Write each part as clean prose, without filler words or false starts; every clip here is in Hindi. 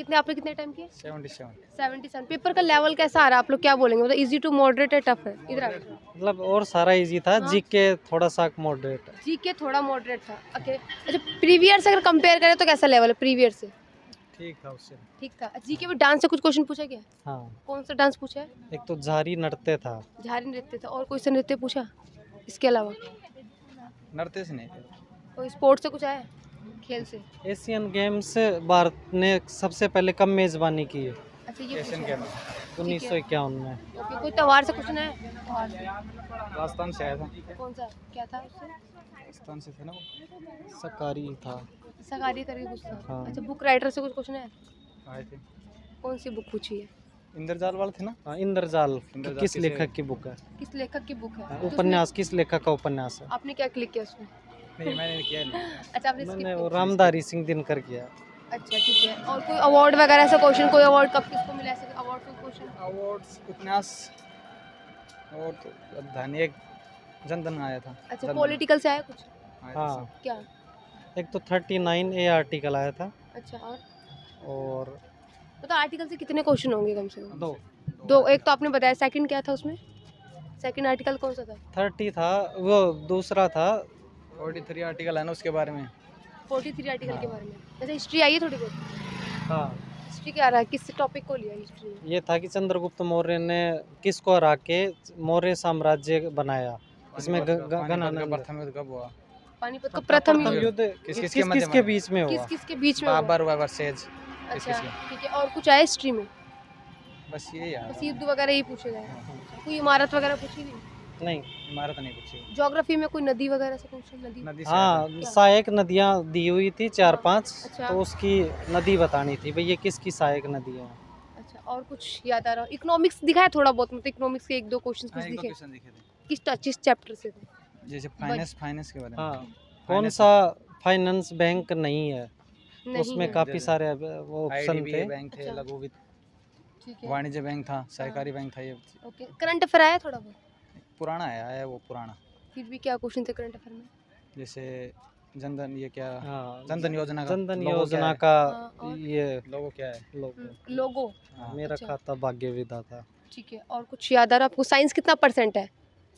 कितने आपने कितने टाइम किए? 77। 77। पेपर का लेवल कैसा आ रहा है, आप लोग क्या बोलेंगे? मतलब इजी टू मॉडरेट है, टफ है? इधर आ मतलब और सारा इजी था, हाँ। जीके थोड़ा सा मॉडरेट। जीके थोड़ा मॉडरेट था। ओके, अच्छा प्रीवियस से अगर कंपेयर करें तो कैसा लेवल है प्रीवियस से? ठीक था उससे। ठीक था। जीके में डांस से कुछ क्वेश्चन पूछा गया? हाँ, कौन सा डांस पूछा है? एक तो झारी नृत्य था। झारी नृत्य था। और कोई सा नृत्य पूछा इसके अलावा? नृत्य से नहीं थे। कोई स्पोर्ट्स से कुछ आया, खेल से? एशियन गेम्स भारत ने सबसे पहले कब मेजबानी की है? अच्छा ये एशियन पूछा गेम है। 1951 में। ओके, कोई त्योहार से क्वेश्चन है? त्योहार से राजस्थान से आया था। कौन सा, क्या था उससे? राजस्थान से थे ना वो। सकारी था। सगारी करके कुछ था। हाँ। अच्छा बुक राइटर से कुछ क्वेश्चन है? आए थे। कौन सी बुक पूछी है? इंद्रजाल वाले थे ना। हाँ, इंद्रजाल इंद्रजाल किस किसे- लेखक की बुक है? किस लेखक की बुक है? हाँ, तो उसमें उपन्यास किस लेखक का उपन्यास है? आपने क्या क्लिक किया उसमें? नहीं मैंने किया नहीं। अच्छा आपने मैंने skip वो किया। रामधारी सिंह दिनकर किया। अच्छा ठीक है। और कोई अवार्ड वगैरह ऐसा क्वेश्चन, कोई अवार्ड कब किसको मिला, ऐसे अवार्ड कोई क्वेश्चन? अवार्ड्स उपन्यास और तो धनी एक जनधन आया था। अच्छा जनधन पॉलिटिकल से आया कुछ? आया था हाँ, सब। क्या? एक तो 39 ए आर्टिकल आया था। अच्छा और तो आर्टिकल से कितने क्वेश्चन होंगे कम से कम? दो दो। एक तो आपने बताया, सेकंड क्या था उसमें? सेकंड आर्टिकल कौन सा था? 30 था, वो दूसरा था। 43 आर्टिकल है ना उसके बारे में। 43 आर्टिकल के हाँ। बारे में। अच्छा हिस्ट्री आई है थोड़ी बहुत? हाँ, हिस्ट्री क्या रहा है, किस टॉपिक को लिया हिस्ट्री में? ये था कि चंद्रगुप्त मौर्य ने किसको हरा के मौर्य साम्राज्य बनाया। इसमें पानीपत का गणानंद। प्रथम युद्ध कब हुआ? पानीपत का प्रथम युद्ध युद्ध किस किस के मध्य किसके में? बीच में हुआ? किस किस के बीच में हुआ? बाबर वर्सेज अच्छा किसके? ठीक है। और कुछ आया हिस्ट्री में? बस ये याद बस है। युद्ध वगैरह ही पूछे गए? कोई इमारत वगैरह पूछी गई? नहीं। इमारत नहीं पूछी। ज्योग्राफी में कोई नदी वगैरह से पूछा? नदी? नदी से आया था। हाँ, सहायक नदियाँ दी हुई थी 4-5। अच्छा। तो उसकी नदी बतानी थी भाई, ये किसकी सहायक नदी है। अच्छा और कुछ याद आ रहा हो? इकोनॉमिक्स दिखाया थोड़ा बहुत, मतलब इकोनॉमिक्स के एक दो क्वेश्चंस कुछ हाँ, एक दो दिखे? क्वेश्चन दिखे थे। किस चैप्टर से थे? जैसे फाइनेंस के बारे में। हाँ, कौन फाइनेंस सा फाइनेंस बैंक नहीं है? नहीं उसमें है। काफी जैसे सारे वो ऑप्शन थे। आईडीबीआई बैंक थे, अच्छा। लघु वित्त ठीक है। वाणिज्य बैंक था, सहकारी बैंक था। ये ओके, करंट अफेयर आया थोड़ा बहुत? पुराना है वो पुराना। फिर भी क्या क्वेश्चन थे करंट अफेयर में? जैसे जनधन, ये क्या हाँ, जनधन योजना का जनधन लोगो क्या योजना है? का हाँ, और? ये लोगो क्या है? लोगो। लोगो। हाँ। मेरा अच्छा। खाता भाग्य विधाता था। ठीक है। और कुछ याद आ रहा है आपको? साइंस कितना परसेंट है?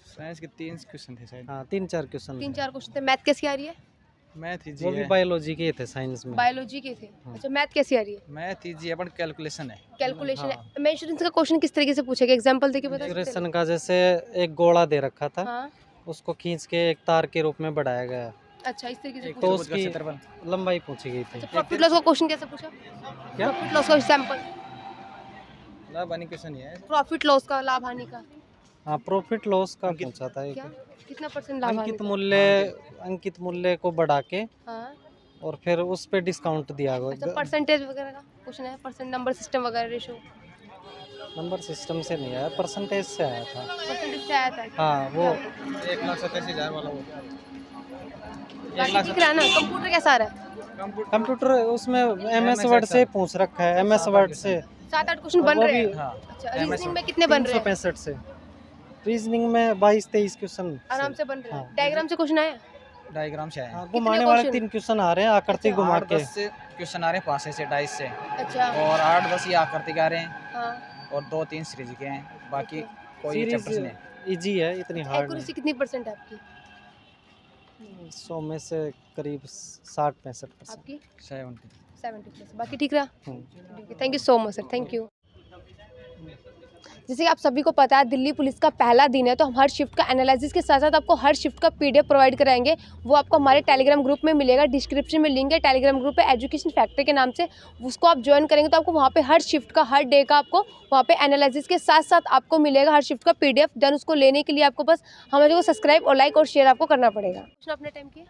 साइंस के 3 क्वेश्चन थे शायद। हाँ, 3-4 क्वेश्चन तीन थे। चार क्वेश्चन थे। मैथ कैसी आ रही है? मैथ इजी वो भी है। बायोलॉजी के थे साइंस में। बायोलॉजी के थे। हाँ। अच्छा मैथ कैसी आ रही है? मैथ इजी है, बट कैलकुलेशन है। कैलकुलेशन हाँ। है। मेंशुरेंस का क्वेश्चन किस तरीके से पूछेगा, एग्जांपल देके बता सकते ड्यूरेशन हैं? का जैसे एक गोला दे रखा था, हाँ उसको खींच के एक तार के रूप में बढ़ाया गया। अच्छा इस तरीके से एक तो पूछा। त्रिभुज का उसकी क्षेत्रफल। लंबाई पूछी गई थी। अच्छा प्रॉफिट लॉस का क्वेश्चन कैसे पूछा? क्या? प्रॉफिट लॉस का एग्जांपल? ना बनी क्वेश्चन ही है। प्रॉफिट लॉस का, लाभ हानि का हाँ, प्रॉफिट लॉस का अंकित- पूछा था एक। क्या? कितना परसेंट लाभ हानि अंकित का? मूल्य, अंकित मूल्य को बढ़ा के हाँ और फिर उस पे डिस्काउंट दिया अच्छा गया। परसेंटेज वगैरह का क्वेश्चन है? परसेंट नंबर सिस्टम वगैरह रेशो? नंबर सिस्टम से नहीं आया, परसेंटेज से आया था। परसेंटेज से आया था? हाँ, वो 1,87,000 वाला वो। बाकी दिख रहा है ना? कंप्यूटर कैसा आ रहा है? कंप्यूटर उसमें MS वर्ड से पूछ रखा है, MS वर्ड से। 7-8 क्वेश्चन बन वो रहे भी हैं? हाँ। अच्छा रीजनिंग में कितने बन रहे हैं? 365 से। रीजनिंग में 22-23 क्वेश्चन आराम से बन रहे हैं। हाँ। डायग्राम से क्वेश्चन आया? डायग्राम से आए हैं। हाँ, घुमाने वाले 3 क्वेश्चन आ रहे हैं, आकृति अच्छा। घुमा के। 8-10 से क्वेश्चन आ रहे हैं, पासे से 22 से। अच्छा और 8-10 ये आकृति आ रहे हैं हाँ। और 2-3 सीरीज के हैं। बाकी कोई सीरीज चैप्टर्स नहीं। इजी है, इतनी हार्ड एक्यूरेसी नहीं। कितनी परसेंट है आपकी? 100 में से करीब 60-65%। आपकी 70। 70+। बाकी ठीक रहा? हम्म। Thank you so much sir, thank you. जैसे कि आप सभी को पता है दिल्ली पुलिस का पहला दिन है, तो हम हर शिफ्ट का एनालिसिस के साथ साथ आपको हर शिफ्ट का PDF प्रोवाइड कराएंगे। वो आपको हमारे टेलीग्राम ग्रुप में मिलेगा, डिस्क्रिप्शन में लिंक है टेलीग्राम ग्रुप पे एजुकेशन फैक्टर के नाम से। उसको आप ज्वाइन करेंगे तो आपको वहाँ पे हर शिफ्ट का, हर डे का आपको वहाँ पे एनालिसिस के साथ साथ आपको मिलेगा हर शिफ्ट का PDF। देन उसको लेने के लिए आपको बस हमारे को सब्सक्राइब और लाइक और शेयर आपको करना पड़ेगा। क्वेश्चन अपने टाइम किया?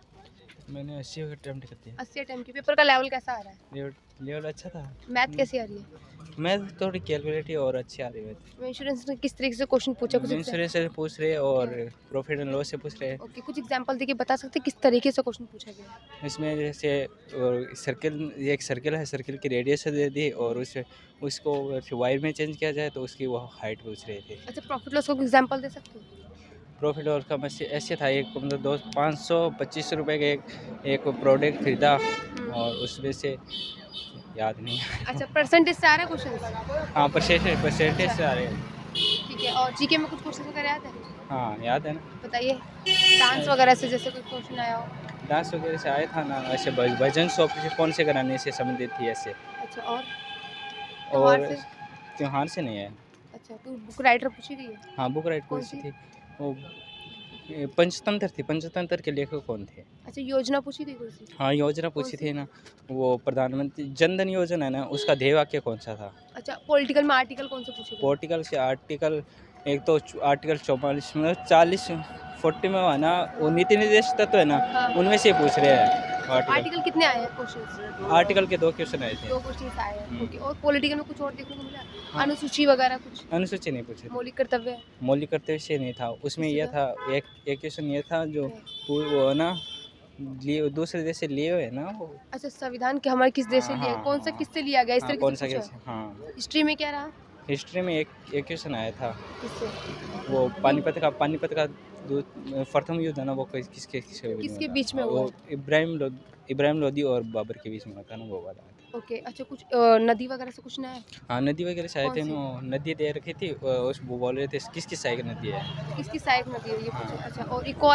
मैंने 80 अटेम्प्ट कर दिया। 80 टाइम की। पेपर का लेवल कैसा आ रहा है? लेवल अच्छा था। मैथ कैसी आ रही है? मैथ थोड़ी कैलकुलेटिव और अच्छी आ रही है। इंश्योरेंस ने किस तरीके से क्वेश्चन पूछा कुछ? इंश्योरेंस से पूछ रहे और प्रॉफिट एंड लॉस से पूछ रहे हैं। ओके, कुछ एग्जांपल देके बता सकते हैं किस तरीके से क्वेश्चन पूछा गया है? इसमें जैसे सर्किल, एक सर्किल है, सर्किल की रेडियस दे दी और उसको वायर में चेंज किया जाए तो उसकी वो हाइट पूछ रहे थे। अच्छा प्रॉफिट लॉस का एग्जांपल दे सकते हो? प्रॉफिट और कम ऐसे था, एक मतलब 525 रुपये का एक प्रोडक्ट खरीदा और उसमें से याद नहीं है। अच्छा, परसेंटेज से आ रहा है क्वेश्चन? हाँ, परसेंटेज से आ रहे हैं। ठीक है, और जीके में कुछ क्वेश्चन वगैरह याद है? हाँ, याद है ना। बताइए, डांस वगैरह से जैसे कोई क्वेश्चन आया हो? डांस वगैरह से आया था ना, ऐसे भजन शॉप से कौन से घराने से संबंधित थी ऐसे। अच्छा, और त्योहार और से? त्योहार से नहीं आया। अच्छा, तो बुक राइटर पूछी गई है? हाँ, बुक राइट कौन पूछी सी? थी। वो पंचतंत्र थी, पंचतंत्र के लेखक कौन थे? अच्छा, योजना पूछी गई कोई सी? हाँ, योजना कौन पूछी सी? थी ना, वो प्रधानमंत्री जन धन योजना है ना, उसका ध्येय वाक्य कौन सा था? अच्छा, पॉलिटिकल में आर्टिकल कौन से पूछे गए? पॉलिटिकल के आर्टिकल, एक तो आर्टिकल 44 में 40 40 में है ना, वो नीति निर्देश तत्व है ना, हाँ। उनमें से पूछ रहे हैं आर्टिकल। आर्टिकल कितने आए हैं क्वेश्चंस? आर्टिकल के 2 क्वेश्चन आए थे। 2 क्वेश्चंस आए हैं, हुँ। ओके। और पॉलिटिकल में कुछ और देखने को मिला? हाँ, अनुसूची वगैरह कुछ? अनुसूची नहीं पूछे थे। मौलिक कर्तव्य? मौलिक कर्तव्य से नहीं था, उसमें किससे ये था? था, एक क्वेश्चन ये था जो क्या? वो है ना, लिए दूसरे देश से लिए हुए है ना वो। अच्छा, संविधान के हमारे किस देश से हाँ, लिया है? हाँ, कौन सा हाँ। किससे लिया गया, इस हाँ, तरीके कौन से सा पूछा? कैसे, हाँ। हिस्ट्री में क्या रहा? हिस्ट्री में एक क्वेश्चन आया था, किससे? वो पानीपत का प्रथम युद्ध है ना, वो किसके किसके बीच में किसके था? बीच में हुआ वो है? इब्राहिम लोदी और बाबर के बीच में हुआ था ना, वो वाला था। ओके, अच्छा, कुछ नदी वगैरह से कुछ ना है? हाँ, नदी वगैरह से आए कौन थे सी? ना, नदी दे रखी थी, उस वो बोल रहे थे किस किस साइड नदी है। किसकी सहायक नदी है ये पूछा? हाँ। अच्छा, और इको